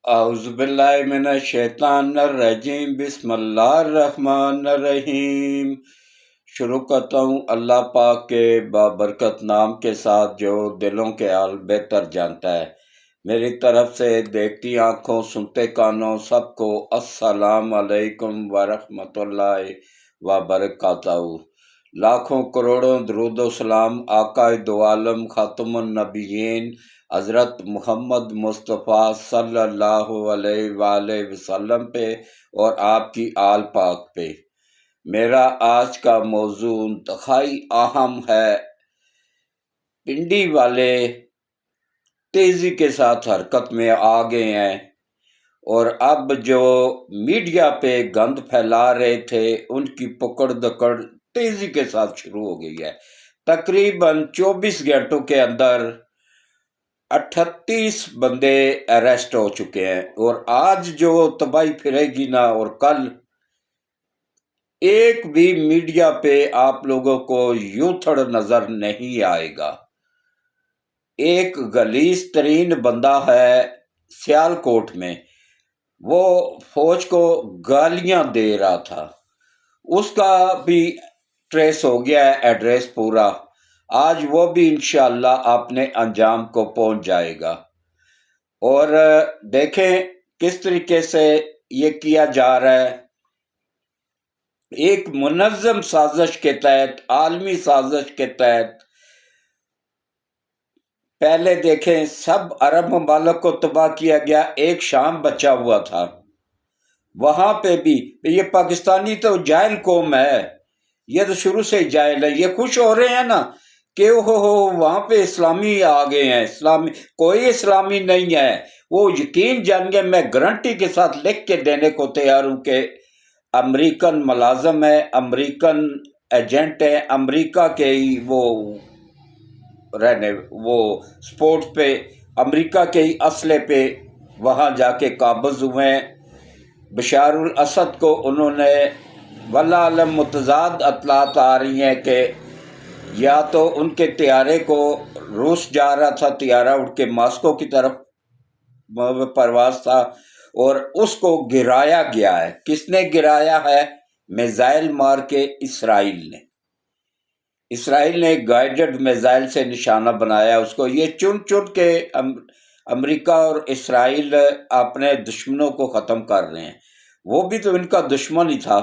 اعوذ باللہ من الشیطان الرجیم، بسم اللہ الرحمن الرحیم۔ شروع کرتا ہوں اللہ پاک کے بابرکت نام کے ساتھ جو دلوں کے حال بہتر جانتا ہے۔ میری طرف سے دیکھتی آنکھوں سنتے کانوں سب کو السلام علیکم ورحمۃ اللہ وبرکاتہ۔ لاکھوں کروڑوں درود و سلام آقا دو عالم خاتم النبیین حضرت محمد مصطفیٰ صلی اللہ علیہ وآلہ وسلم پہ اور آپ کی آل پاک پہ۔ میرا آج کا موضوع انتہائی اہم ہے۔ پنڈی والے تیزی کے ساتھ حرکت میں آ گئے ہیں اور اب جو میڈیا پہ گند پھیلا رہے تھے ان کی پکڑ دکڑ تیزی کے ساتھ شروع ہو گئی ہے۔ تقریباً 24 گھنٹوں کے اندر 38 بندے اریسٹ ہو چکے ہیں، اور آج جو تباہی پھرے گی نا، اور کل ایک بھی میڈیا پہ آپ لوگوں کو یوں تھڑ نظر نہیں آئے گا۔ ایک غلیظ ترین بندہ ہے سیالکوٹ میں، وہ فوج کو گالیاں دے رہا تھا، اس کا بھی ٹریس ہو گیا ہے ایڈریس پورا۔ آج وہ بھی انشاءاللہ اپنے انجام کو پہنچ جائے گا۔ اور دیکھیں کس طریقے سے یہ کیا جا رہا ہے، ایک منظم سازش کے تحت، عالمی سازش کے تحت۔ پہلے دیکھیں سب عرب ممالک کو تباہ کیا گیا، ایک شام بچا ہوا تھا، وہاں پہ بھی یہ پاکستانی تو جاہل قوم ہے، یہ تو شروع سے ہی جاہل ہے۔ یہ خوش ہو رہے ہیں نا کہ وہاں پہ اسلامی آ گئے ہیں، اسلامی کوئی اسلامی نہیں ہے۔ وہ یقین جان گئے، میں گارنٹی کے ساتھ لکھ کے دینے کو تیار ہوں کہ امریکن ملازم ہے، امریکن ایجنٹ ہے، امریکہ کے ہی وہ سپورٹ پہ، امریکہ کے ہی اسلحے پہ وہاں جا کے قابض ہوئے ہیں۔ بشار الاسد کو انہوں نے واللہ عالم متضاد اطلاعات آ رہی ہیں کہ یا تو ان کے طیارے کو، روس جا رہا تھا طیارہ اڑ کے ماسکو کی طرف پرواز تھا، اور اس کو گرایا گیا ہے۔ کس نے گرایا ہے؟ میزائل مار کے اسرائیل نے گائیڈڈ میزائل سے نشانہ بنایا اس کو۔ یہ چن چن کے امریکہ اور اسرائیل اپنے دشمنوں کو ختم کر رہے ہیں، وہ بھی تو ان کا دشمن ہی تھا۔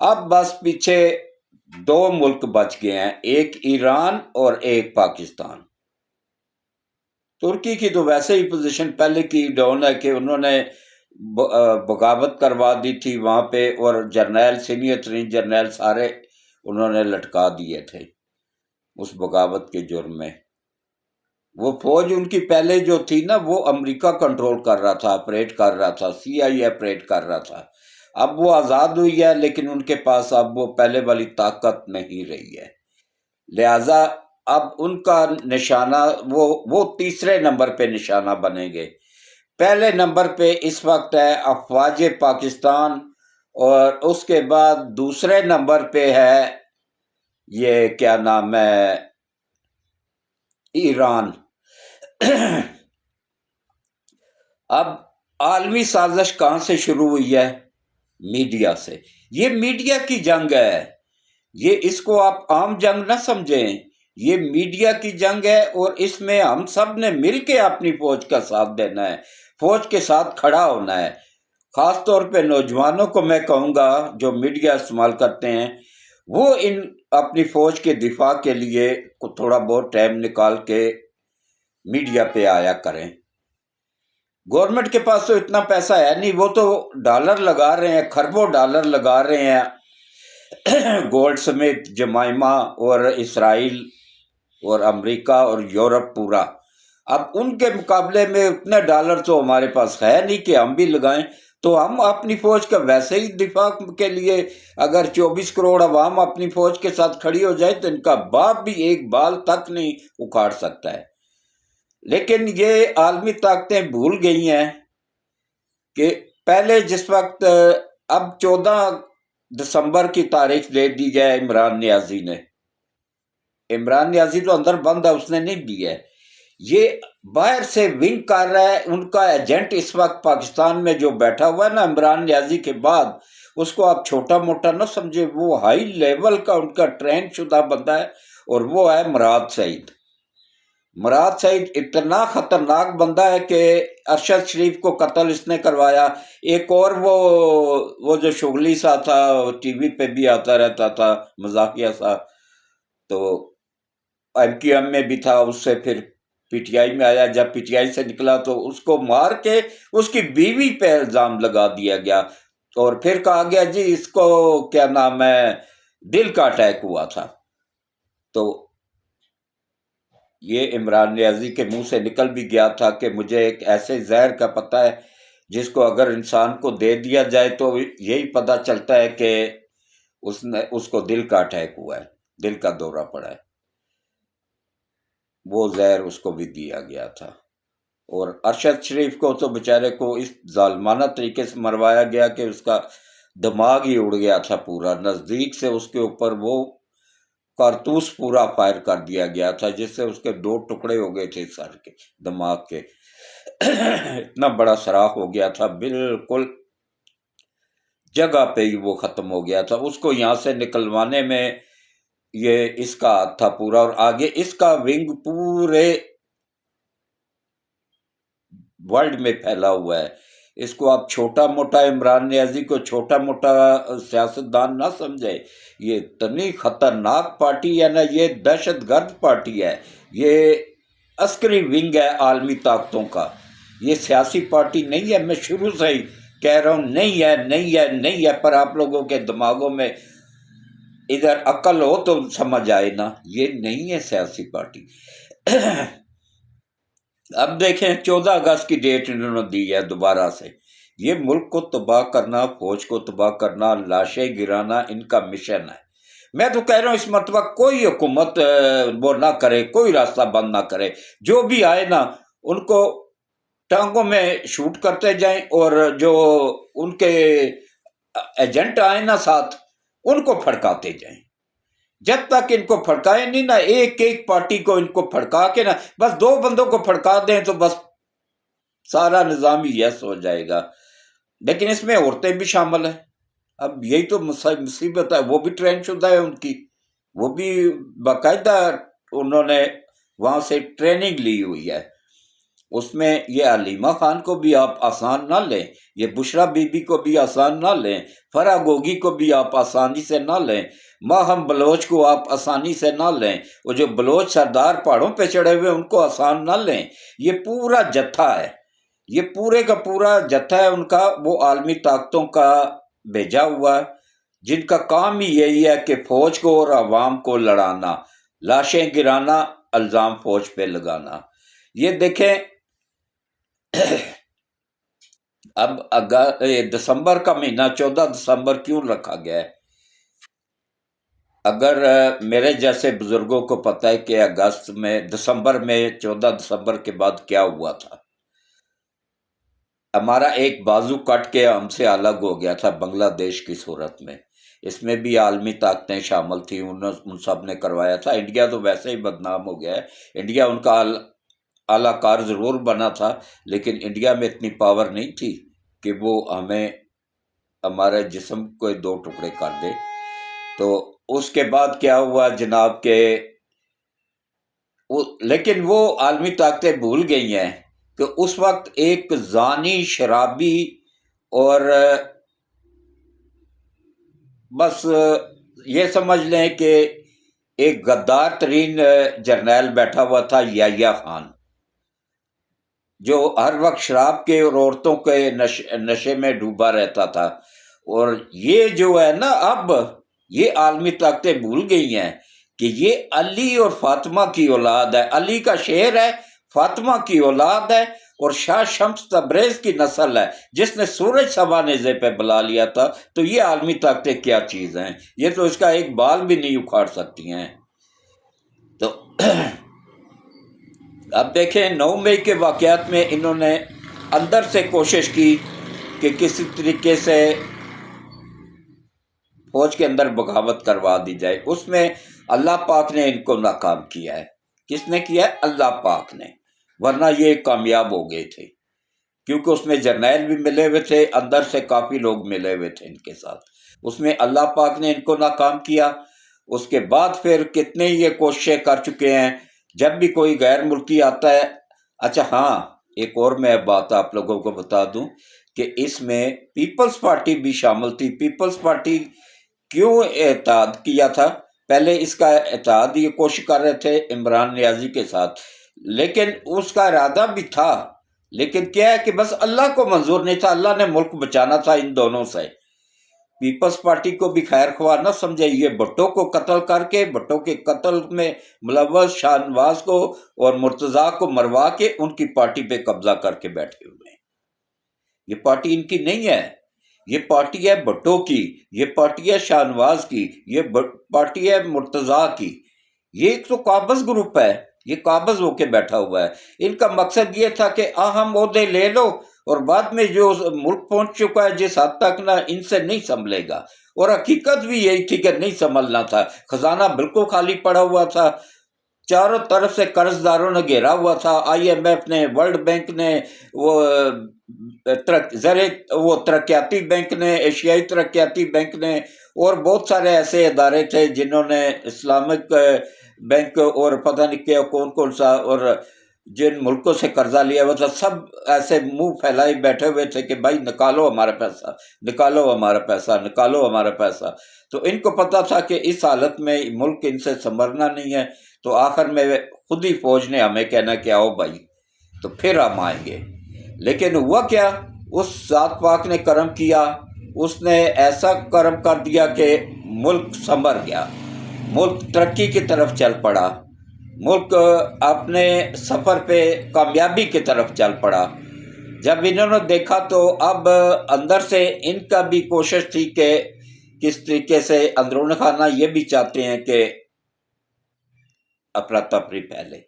اب بس پیچھے دو ملک بچ گئے ہیں، ایک ایران اور ایک پاکستان۔ ترکی کی تو ویسے ہی پوزیشن پہلے کی ڈاؤن ہے کہ انہوں نے بغاوت کروا دی تھی وہاں پہ، اور جرنیل، سینئر ترین جرنیل سارے انہوں نے لٹکا دیے تھے اس بغاوت کے جرم میں۔ وہ فوج ان کی پہلے جو تھی نا، وہ امریکہ کنٹرول کر رہا تھا، آپریٹ کر رہا تھا، CIA آپریٹ کر رہا تھا۔ اب وہ آزاد ہوئی ہے، لیکن ان کے پاس اب وہ پہلے والی طاقت نہیں رہی ہے، لہٰذا اب ان کا نشانہ وہ تیسرے نمبر پہ نشانہ بنیں گے۔ پہلے نمبر پہ اس وقت ہے افواج پاکستان، اور اس کے بعد دوسرے نمبر پہ ہے یہ کیا نام ہے، ایران۔ اب عالمی سازش کہاں سے شروع ہوئی ہے؟ میڈیا سے۔ یہ میڈیا کی جنگ ہے، یہ اس کو آپ عام جنگ نہ سمجھیں، یہ میڈیا کی جنگ ہے، اور اس میں ہم سب نے مل کے اپنی فوج کا ساتھ دینا ہے، فوج کے ساتھ کھڑا ہونا ہے۔ خاص طور پہ نوجوانوں کو میں کہوں گا جو میڈیا استعمال کرتے ہیں، وہ اپنی فوج کے دفاع کے لیے تھوڑا بہت ٹائم نکال کے میڈیا پہ آیا کریں۔ گورنمنٹ کے پاس تو اتنا پیسہ ہے نہیں، وہ تو ڈالر لگا رہے ہیں، خربوں ڈالر لگا رہے ہیں گولڈ سمیت، جمائما اور اسرائیل اور امریکہ اور یورپ پورا۔ اب ان کے مقابلے میں اتنے ڈالر تو ہمارے پاس ہے نہیں کہ ہم بھی لگائیں، تو ہم اپنی فوج کا ویسے ہی دفاع کے لیے اگر 24 کروڑ عوام اپنی فوج کے ساتھ کھڑی ہو جائے تو ان کا باپ بھی ایک بال تک نہیں اکھاڑ سکتا ہے۔ لیکن یہ عالمی طاقتیں بھول گئی ہیں کہ پہلے جس وقت، اب 14 دسمبر کی تاریخ دے دی جائے عمران نیازی نے، عمران نیازی تو اندر بند ہے، اس نے نہیں دی ہے۔ یہ باہر سے ونگ کر رہا ہے. ان کا ایجنٹ اس وقت پاکستان میں جو بیٹھا ہوا ہے نا عمران نیازی کے بعد، اس کو آپ چھوٹا موٹا نہ سمجھے، وہ ہائی لیول کا ان کا ٹرین شدہ بندہ ہے، اور وہ ہے مراد سعید. مراد سعید اتنا خطرناک بندہ ہے کہ ارشد شریف کو قتل اس نے کروایا. ایک اور وہ جو شغلی سا تھا، ٹی وی پہ بھی آتا رہتا تھا، مزاحیہ سا، تو ایم کیو ایم میں بھی تھا، اس سے پھر پی ٹی آئی میں آیا. جب پی ٹی آئی سے نکلا تو اس کو مار کے اس کی بیوی پہ الزام لگا دیا گیا، اور پھر کہا گیا جی اس کو کیا نام ہے، دل کا اٹیک ہوا تھا. تو یہ عمران نیازی کے منہ سے نکل بھی گیا تھا کہ مجھے ایک ایسے زہر کا پتہ ہے جس کو اگر انسان کو دے دیا جائے تو یہی پتہ چلتا ہے کہ اس کو دل کا اٹیک ہوا ہے، دل کا دورہ پڑا ہے. وہ زہر اس کو بھی دیا گیا تھا. اور ارشد شریف کو تو بیچارے کو اس ظالمانہ طریقے سے مروایا گیا کہ اس کا دماغ ہی اڑ گیا تھا پورا. نزدیک سے اس کے اوپر وہ کارتوس پورا فائر کر دیا گیا تھا، جس سے اس کے 2 ٹکڑے ہو گئے تھے سر کے، دماغ کے. اتنا بڑا سراخ ہو گیا تھا، بالکل جگہ پہ ہی وہ ختم ہو گیا تھا. اس کو یہاں سے نکلوانے میں یہ اس کا ہاتھ تھا پورا. اور آگے اس کا ونگ پورے ورلڈ میں پھیلا ہوا ہے. اس کو آپ چھوٹا موٹا، عمران نیازی کو چھوٹا موٹا سیاستدان نہ سمجھے. یہ اتنی خطرناک پارٹی ہے نا، یہ دہشت گرد پارٹی ہے، یہ عسکری ونگ ہے عالمی طاقتوں کا. یہ سیاسی پارٹی نہیں ہے. میں شروع سے ہی کہہ رہا ہوں نہیں ہے، نہیں ہے، نہیں ہے، پر آپ لوگوں کے دماغوں میں ادھر عقل ہو تو سمجھ آئے نا، یہ نہیں ہے سیاسی پارٹی. اب دیکھیں 14 اگست کی ڈیٹ انہوں نے دی ہے دوبارہ سے. یہ ملک کو تباہ کرنا، فوج کو تباہ کرنا، لاشیں گرانا ان کا مشن ہے. میں تو کہہ رہا ہوں اس مرتبہ کوئی حکومت وہ نہ کرے، کوئی راستہ بند نہ کرے. جو بھی آئے نا ان کو ٹانگوں میں شوٹ کرتے جائیں، اور جو ان کے ایجنٹ آئے نا ساتھ ان کو پھڑکاتے جائیں. جب تک ان کو پھڑکائے نہیں نا، ایک ایک پارٹی کو ان کو پھڑکا کے نا، بس 2 بندوں کو پھڑکا دیں تو بس سارا نظام ہی یس ہو جائے گا. لیکن اس میں عورتیں بھی شامل ہیں. اب یہی تو مصیبت ہے. وہ بھی ٹرین شدہ ہے ان کی، وہ بھی باقاعدہ انہوں نے وہاں سے ٹریننگ لی ہوئی ہے. اس میں یہ علیمہ خان کو بھی آپ آسان نہ لیں، یہ بشرا بی بی کو بھی آسان نہ لیں، فرح گوگی کو بھی آپ آسانی سے نہ لیں، ماہم بلوچ کو آپ آسانی سے نہ لیں، وہ جو بلوچ سردار پہاڑوں پہ چڑھے ہوئے ان کو آسان نہ لیں. یہ پورا جتھا ہے، یہ پورے کا پورا جتھا ہے ان کا، وہ عالمی طاقتوں کا بھیجا ہوا، جن کا کام ہی یہی ہے کہ فوج کو اور عوام کو لڑانا، لاشیں گرانا، الزام فوج پہ لگانا. یہ دیکھیں اب دسمبر کا مہینہ 14 دسمبر کیوں رکھا گیا ہے؟ اگر میرے جیسے بزرگوں کو پتہ ہے کہ دسمبر میں 14 دسمبر کے بعد کیا ہوا تھا. ہمارا ایک بازو کٹ کے ہم سے الگ ہو گیا تھا بنگلہ دیش کی صورت میں. اس میں بھی عالمی طاقتیں شامل تھیں، ان سب نے کروایا تھا. انڈیا تو ویسے ہی بدنام ہو گیا ہے. انڈیا ان کا اعلیٰ کار ضرور بنا تھا، لیکن انڈیا میں اتنی پاور نہیں تھی کہ وہ ہمیں ہمارے جسم کو 2 ٹکڑے کر دے. تو اس کے بعد کیا ہوا جناب کہ لیکن وہ عالمی طاقتیں بھول گئی ہیں کہ اس وقت ایک زانی، شرابی اور بس یہ سمجھ لیں کہ ایک غدار ترین جرنیل بیٹھا ہوا تھا، یحییٰ خان، جو ہر وقت شراب کے اور عورتوں کے نشے میں ڈوبا رہتا تھا. اور یہ جو ہے نا اب یہ عالمی طاقتیں بھول گئی ہیں کہ یہ علی اور فاطمہ کی اولاد ہے. علی کا شعر ہے، فاطمہ کی اولاد ہے، اور شاہ شمس تبریز کی نسل ہے جس نے سورج سبا نیزے پہ بلا لیا تھا. تو یہ عالمی طاقتیں کیا چیز ہیں؟ یہ تو اس کا ایک بال بھی نہیں اکھاڑ سکتی ہیں. تو اب دیکھیں 9 مئی کے واقعات میں انہوں نے اندر سے کوشش کی کہ کسی طریقے سے فوج کے اندر بغاوت کروا دی جائے. اس میں اللہ پاک نے ان کو ناکام کیا ہے. کس نے کیا ہے؟ اللہ پاک نے. ورنہ یہ کامیاب ہو گئے تھے، کیونکہ اس میں جرنیل بھی ملے ہوئے تھے، اندر سے کافی لوگ ملے ہوئے تھے ان کے ساتھ۔ اس میں اللہ پاک نے ان کو ناکام کیا۔ اس کے بعد پھر کتنے یہ کوششیں کر چکے ہیں، جب بھی کوئی غیر ملکی آتا ہے۔ اچھا ہاں، ایک اور میں بات آپ لوگوں کو بتا دوں کہ اس میں پیپلز پارٹی بھی شامل تھی۔ پیپلز پارٹی کیوں اتحاد کیا تھا؟ پہلے اس کا اتحاد یہ کوشش کر رہے تھے عمران نیازی کے ساتھ، لیکن اس کا ارادہ بھی تھا، لیکن کیا ہے کہ بس اللہ کو منظور نہیں تھا، اللہ نے ملک بچانا تھا ان دونوں سے۔ پیپلز پارٹی کو بھی خیر خواہ نہ سمجھے، یہ بھٹو کو قتل کر کے، بھٹو کے قتل میں ملوث شاہ نواز کو اور مرتضیٰ کو مروا کے ان کی پارٹی پہ قبضہ کر کے بیٹھے ہوئے ہیں۔ یہ پارٹی ان کی نہیں ہے، یہ پارٹی ہے بھٹو کی، یہ پارٹی ہے شاہ نواز کی، یہ پارٹی ہے مرتضیٰ کی۔ یہ ایک تو قابض گروپ ہے، یہ قابض ہو کے بیٹھا ہوا ہے۔ ان کا مقصد یہ تھا کہ اہم عہدے لے لو، اور بعد میں جو ملک پہنچ چکا ہے جس حد تک نہ ان سے نہیں سنبھلے گا، اور حقیقت بھی یہی تھی کہ نہیں سنبھلنا تھا۔ خزانہ بالکل خالی پڑا ہوا تھا، چاروں طرف سے قرض داروں نے گھیرا ہوا تھا، آئی ایم ایف نے، ورلڈ بینک نے، وہ وہ ترقیاتی بینک نے، ایشیائی ترقیاتی بینک نے، اور بہت سارے ایسے ادارے تھے جنہوں نے اسلامک بینک اور پتہ نہیں کیا کون سا، اور جن ملکوں سے قرضہ لیا ہوا تھا، سب ایسے منہ پھیلائے بیٹھے ہوئے تھے کہ بھائی نکالو ہمارا پیسہ، نکالو ہمارا پیسہ، نکالو ہمارا پیسہ۔ تو ان کو پتہ تھا کہ اس حالت میں ملک ان سے سنورنا نہیں ہے، تو آخر میں خود ہی فوج نے ہمیں کہنا کہ آؤ بھائی، تو پھر ہم آئیں گے۔ لیکن ہوا کیا؟ اس ذات پاک نے کرم کیا، اس نے ایسا کرم کر دیا کہ ملک سنور گیا، ملک ترقی کی طرف چل پڑا، ملک اپنے سفر پہ کامیابی کی طرف چل پڑا۔ جب انہوں نے دیکھا تو اب اندر سے ان کا بھی کوشش تھی کہ کس طریقے سے اندرون خانہ یہ بھی چاہتے ہیں کہ افراتفری پھیلے،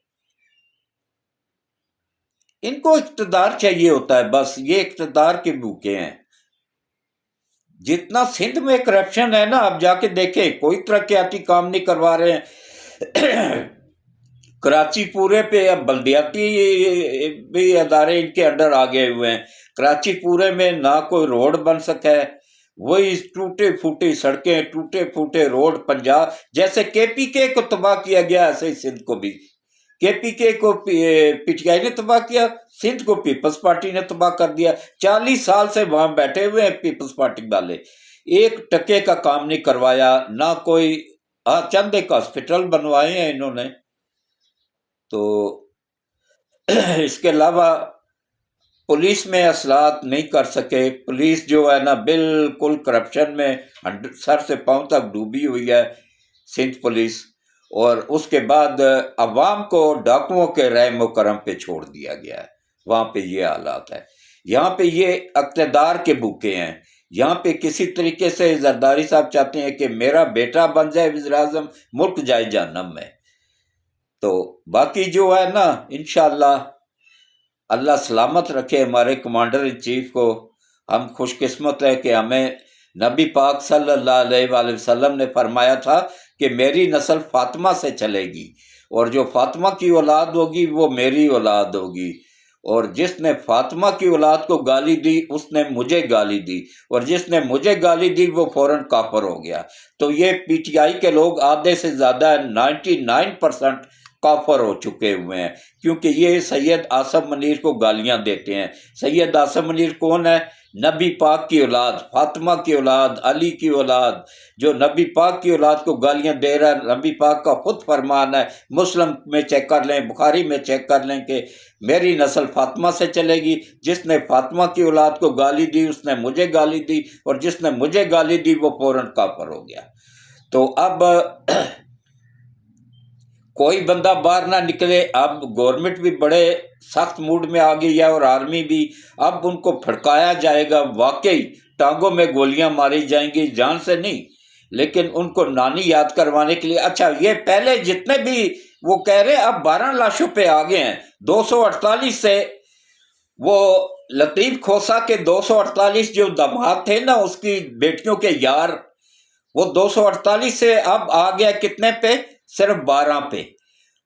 ان کو اقتدار چاہیے ہوتا ہے، بس یہ اقتدار کے بھوکے ہیں۔ جتنا سندھ میں کرپشن ہے نا، آپ جا کے دیکھیں، کوئی ترقیاتی کام نہیں کروا رہے ہیں۔ کراچی پورے پہ اب بلدیاتی بھی ادارے ان کے انڈر آ گئے ہوئے ہیں۔ کراچی پورے میں نہ کوئی روڈ بن سکا ہے، وہی ٹوٹے پھوٹے سڑکیں، ٹوٹے پھوٹے روڈ۔ پنجاب جیسے کے پی کے کو تباہ کیا گیا، ایسے ہی سندھ کو بھی کے پی کے کو پی ٹی آئی نے تباہ کیا، سندھ کو پیپلز پارٹی نے تباہ کر دیا۔ 40 سال سے وہاں بیٹھے ہوئے ہیں پیپلز پارٹی والے، ایک ٹکے کا کام نہیں کروایا، نہ کوئی چند ایک ہاسپٹل بنوائے ہیں انہوں نے، تو اس کے علاوہ پولیس میں اصلاحات نہیں کر سکے۔ پولیس جو ہے نا بالکل کرپشن میں سر سے پاؤں تک ڈوبی ہوئی ہے سندھ پولیس، اور اس کے بعد عوام کو ڈاکوؤں کے رحم و کرم پہ چھوڑ دیا گیا ہے۔ وہاں پہ یہ حالات ہے، یہاں پہ یہ اقتدار کے بھوکے ہیں۔ یہاں پہ کسی طریقے سے زرداری صاحب چاہتے ہیں کہ میرا بیٹا بن جائے وزیر اعظم، ملک جائے جہنم میں۔ تو باقی جو ہے نا، انشاءاللہ اللہ سلامت رکھے ہمارے کمانڈر ان چیف کو۔ ہم خوش قسمت ہے کہ ہمیں نبی پاک صلی اللہ علیہ وآلہ وسلم نے فرمایا تھا کہ میری نسل فاطمہ سے چلے گی، اور جو فاطمہ کی اولاد ہوگی وہ میری اولاد ہوگی، اور جس نے فاطمہ کی اولاد کو گالی دی اس نے مجھے گالی دی، اور جس نے مجھے گالی دی وہ فوراً کافر ہو گیا۔ تو یہ پی ٹی آئی کے لوگ آدھے سے زیادہ 99% کافر ہو چکے ہوئے ہیں، کیونکہ یہ سید عاصم منیر کو گالیاں دیتے ہیں۔ سید عاصم منیر کون ہے؟ نبی پاک کی اولاد، فاطمہ کی اولاد، علی کی اولاد، جو نبی پاک کی اولاد کو گالیاں دے رہا ہے۔ نبی پاک کا خود فرمان ہے، مسلم میں چیک کر لیں، بخاری میں چیک کر لیں کہ میری نسل فاطمہ سے چلے گی، جس نے فاطمہ کی اولاد کو گالی دی اس نے مجھے گالی دی، اور جس نے مجھے گالی دی وہ فوراً کافر ہو گیا۔ تو اب کوئی بندہ باہر نہ نکلے۔ اب گورنمنٹ بھی بڑے سخت موڈ میں آ گئی ہے، اور آرمی بھی۔ اب ان کو پھڑکایا جائے گا، واقعی ٹانگوں میں گولیاں ماری جائیں گی، جان سے نہیں، لیکن ان کو نانی یاد کروانے کے لیے۔ اچھا، یہ پہلے جتنے بھی وہ کہہ رہے اب 12 لاشوں پہ آگے ہیں، 248 سے وہ لطیف کھوسا کے 248 جو داماد تھے نا اس کی بیٹیوں کے یار، وہ 248 سے اب آ گیا کتنے پہ؟ صرف 12 پہ۔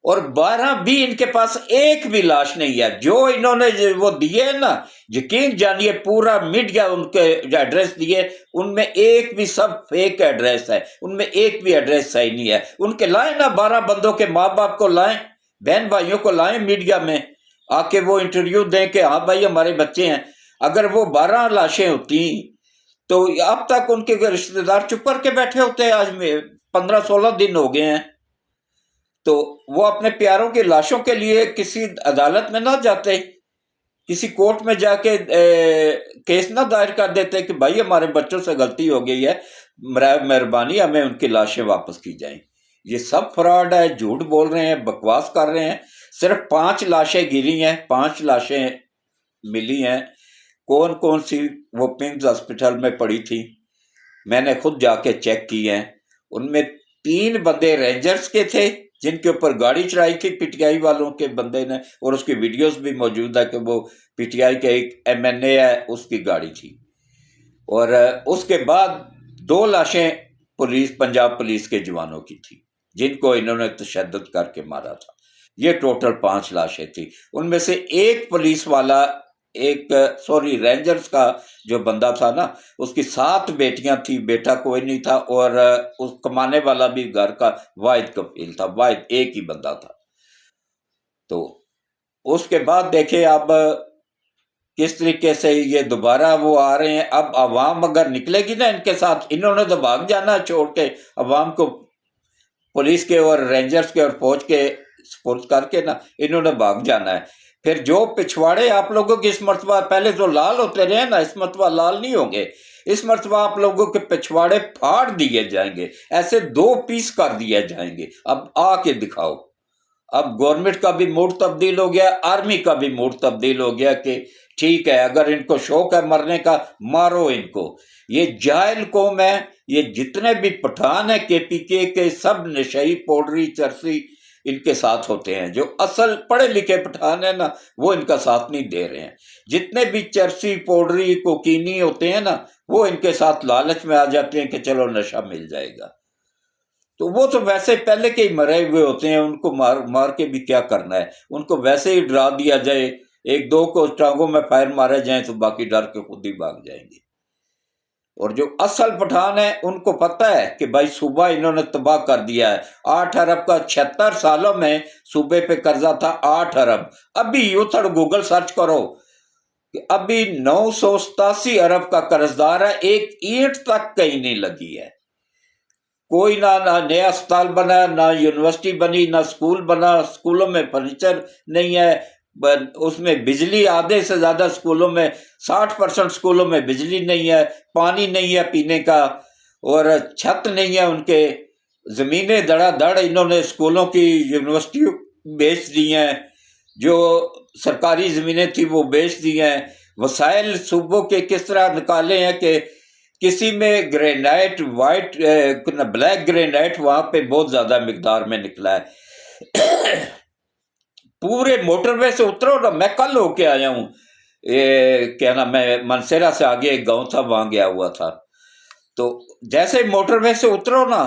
اور 12 بھی ان کے پاس ایک بھی لاش نہیں ہے. جو انہوں نے وہ دیے نا، یقین جانیے پورا میڈیا ان کے جو ایڈریس دیے ان میں ایک بھی سب فیک ایڈریس ہے، ان میں ایک بھی ایڈریس صحیح نہیں ہے. ان کے لائیں نا 12 بندوں کے ماں باپ کو لائیں، بہن بھائیوں کو لائیں میڈیا میں آ کے وہ انٹرویو دیں کہ ہاں بھائی ہمارے بچے ہیں. اگر وہ 12 لاشیں ہوتی تو اب تک ان کے رشتہ دار چپ کر کے بیٹھے ہوتے ہیں. آج میں 15-16 دن ہو گئے ہیں، تو وہ اپنے پیاروں کی لاشوں کے لیے کسی عدالت میں نہ جاتے، کسی کورٹ میں جا کے کیس نہ دائر کر دیتے کہ بھائی ہمارے بچوں سے غلطی ہو گئی ہے، مہربانی ہمیں ان کی لاشیں واپس کی جائیں. یہ سب فراڈ ہے، جھوٹ بول رہے ہیں، بکواس کر رہے ہیں. صرف 5 لاشیں گری ہیں، 5 لاشیں ملی ہیں. کون کون سی وہ پنگز ہاسپٹل میں پڑی تھی، میں نے خود جا کے چیک کی ہیں. ان میں 3 بندے رینجرز کے تھے جن کے اوپر گاڑی چڑھائی تھی پی ٹی آئی والوں کے بندے نے، اور اس کی ویڈیوز بھی موجود ہے کہ وہ پی ٹی آئی کے ایک ایم این اے ہے اس کی گاڑی تھی. اور اس کے بعد 2 لاشیں پنجاب پولیس کے جوانوں کی تھی جن کو انہوں نے تشدد کر کے مارا تھا. یہ ٹوٹل 5 لاشیں تھی. ان میں سے ایک پولیس والا رینجرز کا جو بندہ تھا نا، اس کی 7 بیٹیاں تھی، بیٹا کوئی نہیں تھا، اور اس کمانے والا بھی گھر کا واحد کفیل تھا، واحد ایک ہی بندہ تھا. تو اس کے بعد دیکھیں اب کس طریقے سے یہ دوبارہ وہ آ رہے ہیں. اب عوام اگر نکلے گی نا ان کے ساتھ، انہوں نے تو بھاگ جانا چھوڑ کے عوام کو پولیس کے اور رینجرز کے اور فوج کے سپورٹ کر کے نا، انہوں نے بھاگ جانا ہے. پھر جو پچھواڑے آپ لوگوں کی اس مرتبہ پہلے تو لال ہوتے رہے نا، اس مرتبہ لال نہیں ہوں گے. اس مرتبہ آپ لوگوں کے پچھواڑے پھاڑ دیے جائیں گے، ایسے 2 پیس کر دیے جائیں گے. اب آ کے دکھاؤ. اب گورنمنٹ کا بھی موڈ تبدیل ہو گیا، آرمی کا بھی موڈ تبدیل ہو گیا کہ ٹھیک ہے اگر ان کو شوق ہے مرنے کا مارو ان کو. یہ جاہل قوم ہے، یہ جتنے بھی پٹھان ہیں کے پی کے سب نشئی پوڈری چرسی ان کے ساتھ ہوتے ہیں. جو اصل پڑھے لکھے پٹھان ہیں نا وہ ان کا ساتھ نہیں دے رہے ہیں. جتنے بھی چرسی پوڈری کوکینی ہوتے ہیں نا وہ ان کے ساتھ لالچ میں آ جاتے ہیں کہ چلو نشہ مل جائے گا. تو وہ تو ویسے پہلے کے ہی مرے ہوئے ہوتے ہیں، ان کو مار کے بھی کیا کرنا ہے. ان کو ویسے ہی ڈرا دیا جائے، 1-2 کو ٹانگوں میں فائر مارے جائیں تو باقی ڈر کے خود ہی بھاگ جائیں گے. اور جو اصل پٹھان ہے ان کو پتہ ہے کہ بھائی صوبہ انہوں نے تباہ کر دیا ہے. 8 ارب کا 76 سالوں میں صوبے پہ قرضہ تھا، 8 ارب. ابھی یوتھڑ گوگل سرچ کرو کہ ابھی 987 ارب کا قرضدار ہے، ایک اینٹ تک کہیں نہیں لگی ہے. کوئی نہ نیا اسپتال بنا، نہ یونیورسٹی بنی، نہ اسکول بنا. اسکولوں میں فرنیچر نہیں ہے، اس میں بجلی آدھے سے زیادہ اسکولوں میں 60% اسکولوں میں بجلی نہیں ہے، پانی نہیں ہے پینے کا، اور چھت نہیں ہے. ان کے زمینیں دڑا دڑ انہوں نے اسکولوں کی یونیورسٹی بیچ دی ہیں، جو سرکاری زمینیں تھیں وہ بیچ دی ہیں. وسائل صوبوں کے کس طرح نکالے ہیں کہ کسی میں گرینائٹ وائٹ بلیک گرینائٹ وہاں پہ بہت زیادہ مقدار میں نکلا ہے. پورے موٹر وے سے اترو نا، میں کل ہو کے آیا ہوں، کیا نام میں منسیرا سے آگے ایک گاؤں تھا وہاں گیا ہوا تھا. تو جیسے موٹر وے سے اترو نا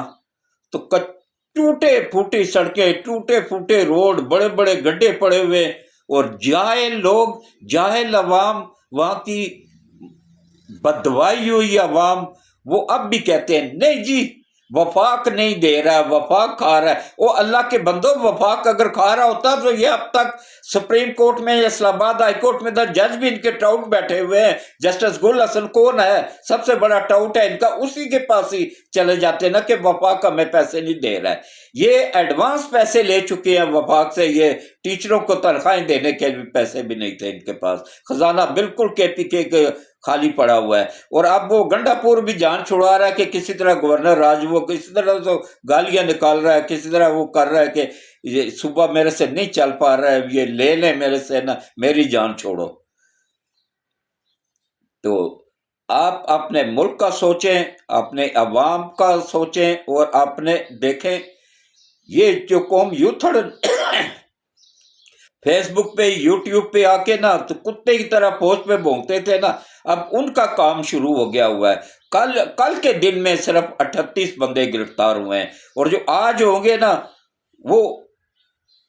تو ٹوٹے پھوٹی سڑکیں، ٹوٹے پھوٹے روڈ، بڑے بڑے گڈھے پڑے ہوئے، اور جاہل لوگ، جاہل عوام، وہاں کی بددوائی ہوئی عوام، وہ اب بھی کہتے ہیں نہیں جی وفاق نہیں دے رہا، وفاق کھا رہا ہے. وہ اللہ کے بندو، وفاق اگر کھا رہا ہوتا تو یہ اب تک سپریم کورٹ میں، اسلام آباد ہائی کورٹ میں جج بھی ان کے ٹاؤٹ بیٹھے ہوئے ہیں. جسٹس گل حسن کون ہے، سب سے بڑا ٹاؤٹ ہے ان کا، اسی کے پاس ہی چلے جاتے نا کہ وفاق ہمیں پیسے نہیں دے رہا ہے. یہ ایڈوانس پیسے لے چکے ہیں وفاق سے. یہ ٹیچروں کو تنخواہیں دینے کے بھی پیسے بھی نہیں تھے ان کے پاس. خزانہ بالکل کے پی کے خالی پڑا ہوا ہے. اور اب وہ گنڈا پور بھی جان چھڑا رہا ہے کہ کسی طرح گورنر راج وہ کسی طرح تو گالیاں نکال رہا ہے، کسی طرح وہ کر رہا ہے کہ یہ صبح میرے سے نہیں چل پا رہا ہے، یہ لے لیں میرے سے نا، میری جان چھوڑو. تو آپ اپنے ملک کا سوچیں، اپنے عوام کا سوچیں، اور اپنے دیکھیں یہ جو قوم یوتھڑ فیس بک پہ یوٹیوب پہ آ کے نا تو کتے کی طرح فوج پہ بھونکتے تھے نا، اب ان کا کام شروع ہو گیا ہوا ہے. کل کے دن میں صرف 38 بندے گرفتار ہوئے ہیں، اور جو آج ہوں گے نا وہ